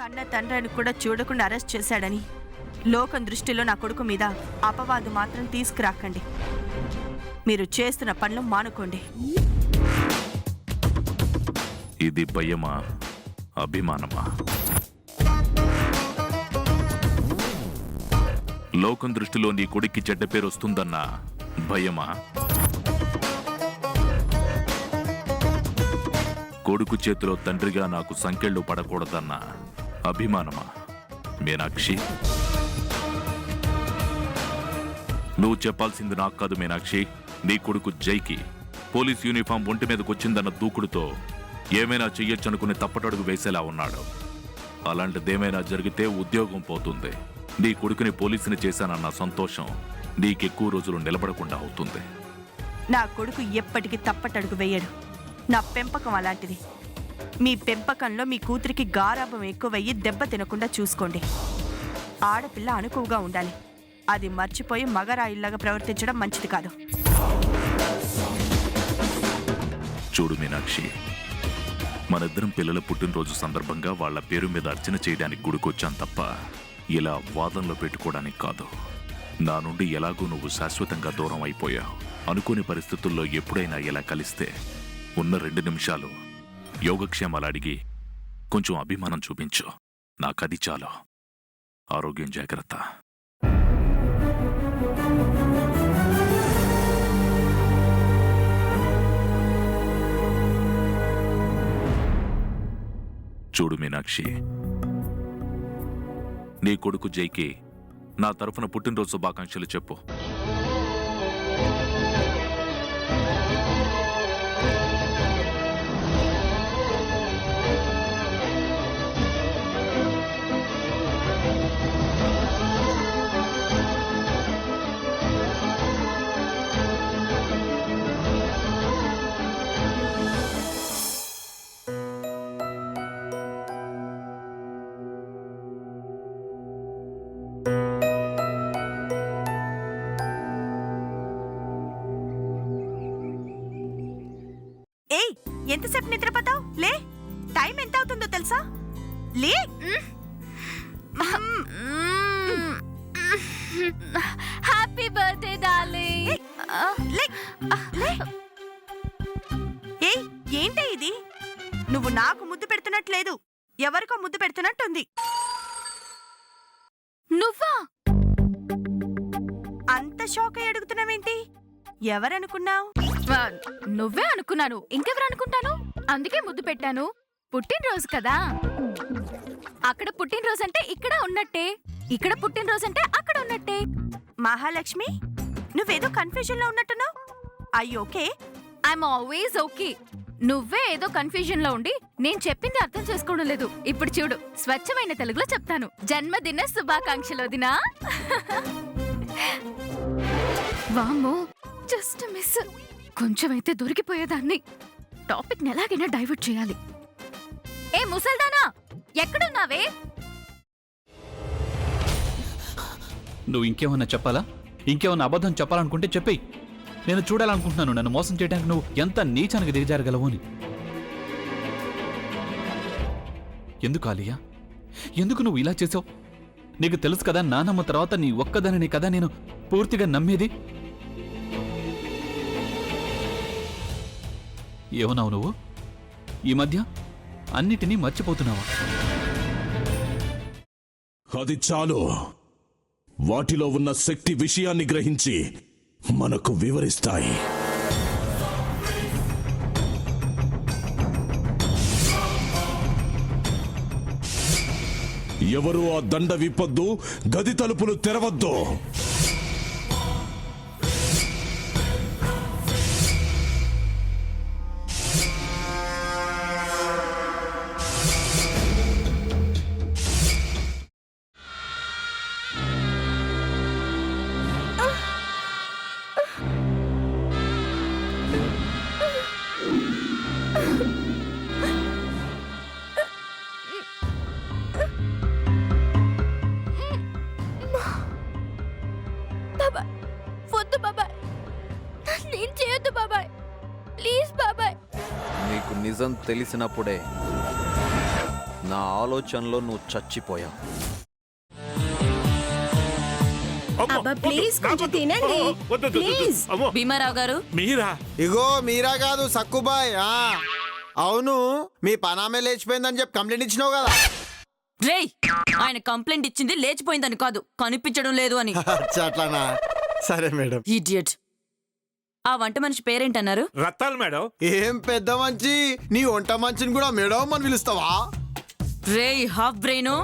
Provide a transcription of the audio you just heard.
కన్న తండ్రిని కూడా చూడకుండా అరెస్ట్ చేశాడని లోకం దృష్టిలో నా కొడుకు మీద అపవాదు మాత్రం తీసుకురాకండి. మీరు చేస్తున్న పనులు మానుకోండి. ఇది భయమా, అభిమానమా? లోకం దృష్టిలో నీ కొడుక్కి చెడ్డ పేరు వస్తుందన్న భయమా? కొడుకు చేతిలో తండ్రిగా నాకు సంకెళ్ళు పడకూడదన్న అభిమానమా? మీనాక్షి, నువ్వు చెప్పాల్సింది నాకు కాదు మీనాక్షి. నీ కొడుకు జైకి పోలీస్ యూనిఫామ్ ఒంటి మీదకి వచ్చిందన్న దూకుడుతో ఏమైనా చెయ్యొచ్చనుకుని తప్పటడుగు వేసేలా ఉన్నాడు. అలాంటిదేమైనా జరిగితే ఉద్యోగం పోతుంది. నీ కొడుకుని పోలీసుని చేశానన్న సంతోషం నీకెక్కువ రోజులు నిలబడకుండా అవుతుంది. నా కొడుకు ఎప్పటికీ తప్పటడుగు వేయడు. నా పెంపకం అలాంటిది. మీ పెంపకంలో మీ కూతురికి గారాభం ఎక్కువయ్యి దెబ్బ తినకుండా చూసుకోండి. ఆడపిల్ల అనుకువగా ఉండాలి. అది మర్చిపోయి మగరాయిల్లాగా ప్రవర్తించడం మంచిది కాదు. చూడు మీనాక్షి, మనిద్దరం పిల్లల పుట్టినరోజు సందర్భంగా వాళ్ల పేరు మీద అర్చన చేయడానికి గుడికొచ్చాను తప్ప ఇలా వాదనలో పెట్టుకోవడానికి కాదు. నా నుండి ఎలాగూ నువ్వు శాశ్వతంగా దూరం అయిపోయావు. అనుకోని పరిస్థితుల్లో ఎప్పుడైనా ఇలా కలిస్తే ఉన్న 2 నిమిషాలు యోగక్షేమాలు అడిగి కొంచెం అభిమానం చూపించు. నాకది చాలు. ఆరోగ్యం జాగ్రత్త. చూడు మీనాక్షి, నీ కొడుకు జైకి నా తరఫున పుట్టినరోజు శుభాకాంక్షలు చెప్పు. ఏయ్, ఎంతసేపు నిద్రపోతావు? లే, టైం ఎంత అవుతుందో తెలుసా? లే. Happy birthday darling. ఏయ్, ఏంటి ఇది? నువ్వు నాకు ముద్దు పెడుతున్నట్లేదు, ఎవరికో ముద్దు పెడుతున్నట్టుంది. నువ్వా? అంత షాక్ అయి అడుగుతున్నావేంటి? ఎవరనుకున్నావు? నువ్వే అనుకున్నాను. ఇంకెవరు అనుకుంటాను? అందుకే ముద్దు పెట్టాను. పుట్టినరోజు కదా. అక్కడ పుట్టినరోజు అంటే ఇక్కడ ఉన్నట్టే, ఇక్కడ పుట్టినరోజు అంటే అక్కడ ఉన్నట్టే. మహాలక్ష్మి, నువ్వేదో కన్ఫ్యూజన్ లో ఉన్నట్టున్నావు. ఓకే? I'm always okay. నువ్వే ఏదో కన్ఫ్యూజన్ లో ఉండి నేను చెప్పింది అర్థం చేసుకోవడం లేదు. ఇప్పుడు చూడు, స్వచ్ఛమైన తెలుగులో చెప్తాను. జన్మదిన శుభాకాంక్షలు వదినా. వామ్మో, జస్ట్ మిస్. కొంచెమైతే దొరికిపోయేదాన్ని. టాపిక్ ఎలాగైనా డైవర్ట్ చేయాలి. ఏ ముసల్దానా, ఎక్కడున్నావే? నువ్వు ఇంకేమన్నా చెప్పాలా? ఇంకేమన్నా అబద్ధం చెప్పాలనుకుంటే చెప్పేయి. నేను చూడాలనుకుంటున్నాను నన్ను మోసం చేయడానికి నువ్వు ఎంత నీచానికి దిగజారగలవు అని. ఎందుకు ఆలియా, ఎందుకు నువ్వు ఇలా చేసావు? నీకు తెలుసు కదా, నానమ్మ తర్వాత నీ ఒక్కదానిని కదా నేను పూర్తిగా నమ్మేది. ఏమన్నావు నువ్వు? ఈ మధ్య అన్నిటినీ మర్చిపోతున్నావా? అది చాలు. వాటిలో ఉన్న శక్తి విషయాన్ని గ్రహించి మనకు వివరిస్తాయి. ఎవరు ఆ దండ విప్పొద్దు, గది తలుపులు తెరవద్దు. ప్లీజ్ బాబాయ్. నీకు నిజం తెలిసినప్పుడే నా ఆలోచనలో నువ్వు చచ్చిపోయావు. అబ్బా ప్లీజ్ కొంచెం తినండి ప్లీజ్. భీమారావు గారు మీరా? ఇగో మీరా కాదు సక్కుబాయ్. అవును, మీ పనామే లేచిపోయిందని చెప్పి కంప్లైంట్ ఇచ్చినావు కదా. రేయ్, ఆయన కంప్లైంట్ ఇచ్చింది లేచిపోయిందని కాదు, కనిపించడం లేదు అని. అట్లానా? సరే మేడం. ఇడియట్. ఆ వంట మనిషి పేరేంటన్నారు? రత్తాలు మేడం. ఏం పెద్ద మంచి, నీ వంట మంచిని కూడా మేడం అని పిలుస్తావా? రేయ్ హాఫ్ బ్రెయిన్,